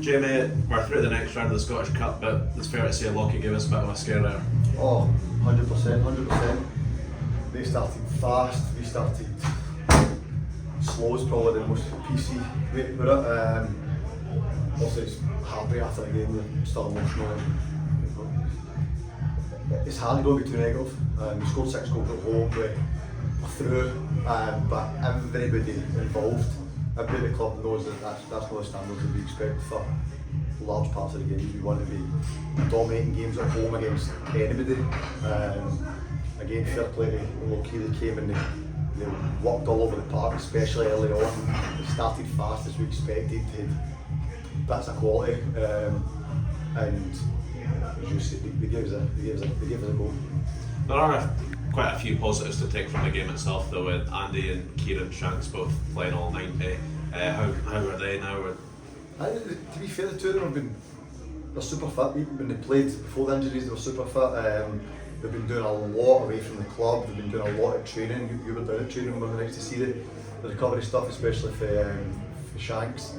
Jamie, we're through the next round of the Scottish Cup, but it's fair to say Lochee gave us a bit of a scare there. Oh, 100%. They started fast, we started slow is probably the most PC way to put it. Also it's happy after the game, they're still emotional. It's hard to go and be too negative. We scored 6 goals at home, we're through, but everybody involved, everybody at the club knows that that's not the standards that we expect for large parts of the game. We want to be dominating games at home against anybody. Again, fair play to Lochee, they came and they walked all over the park, especially early on. They started fast as we expected. That's a quality, and as you said, they gave us a goal. There are quite a few positives to take from the game itself, though, with Andy and Kieran Shanks both playing all 90. How are they now? To be fair, the two of them they're super fit. When they played before the injuries, they were super fit. They've been doing a lot away from the club. They've been doing a lot of training. You were down at training, one of the nights to see the recovery stuff, especially for Shanks.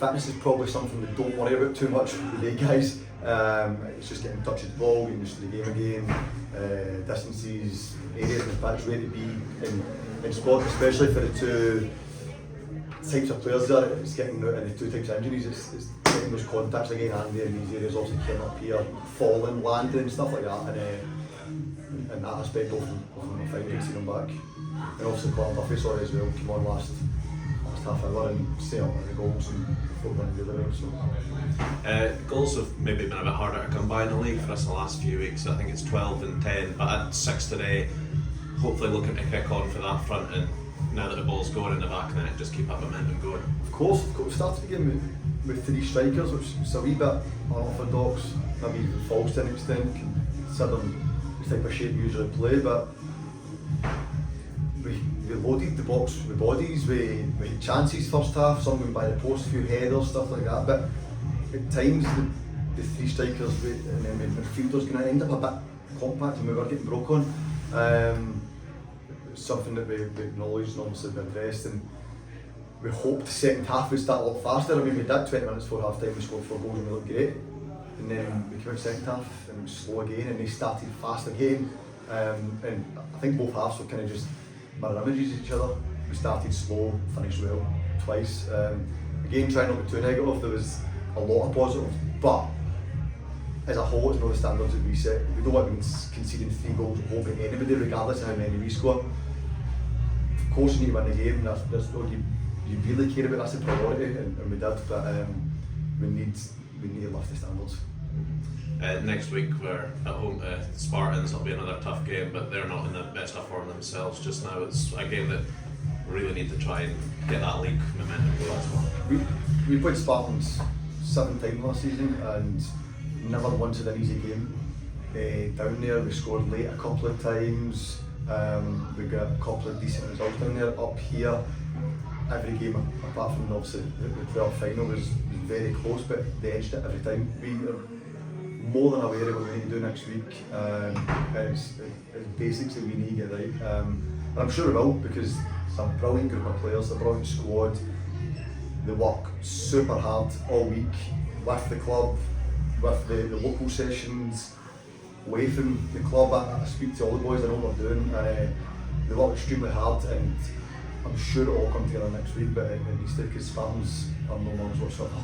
Fitness is probably something they don't worry about too much with the guys. It's just getting in touch with the ball, getting used to the game again, distances, areas in the pitch where to be in sport, especially for the two types of players there. It's getting the two types of injuries. It's getting those contacts again, Andy in these areas, obviously getting up here, falling, landing, and stuff like that. And that aspect of them finally seeing them back. And obviously Colin Duffy as well came on last half hour and set up the goals and before going to the other way. So. Goals have maybe been a bit harder to come by in the league for us in the last few weeks. I think it's 12 and 10, but at 6 today, hopefully looking to kick on for that front, and now that the ball's going in the back of the net, just keep that momentum going. Of course, we started the game with 3 strikers, which is a wee bit unorthodox, maybe even false to an extent, considering the type of shape we usually play, but we loaded the box with bodies, we had chances first half, some went by the post, a few headers, stuff like that, but at times the 3 strikers and then the midfielders going to end up a bit compact and we were getting broke on. Something that we acknowledged and obviously we addressed, and we hoped the second half would start a lot faster. I mean, we did 20 minutes before half time, we scored 4 goals and we looked great, and then we came out second half and it was slow again and they started fast again, and I think both halves were kind of just mirror images of each other. We started slow, finished well twice. Again, trying not to be too negative, there was a lot of positives, but as a whole, it's not the standards that we set. We don't want to be conceding 3 goals at home to anybody, regardless of how many we score. Of course, you need to win the game. That's all you really care about. That's the priority, and we did. But we need to lift the standards. Next week we're at home to Spartans. It'll be another tough game, but they're not in the best of form themselves just now. It's a game that we really need to try and get that league momentum going as well. We played Spartans 7 times last season and never once had an easy game. Down there we scored late a couple of times, we got a couple of decent results down there. Up here, every game apart from obviously the 12th final was very close, but they edged it every time. We are more than aware of what we need to do next week. It's basics that we need to get right, and I'm sure we will, because it's a brilliant group of players, a brilliant squad. They work super hard all week with the club, with the local sessions, away from the club. I speak to all the boys, I know what they're doing. They work extremely hard, and I'm sure it'll all come together next week, but it needs to, because Spartans are no longer whatsoever.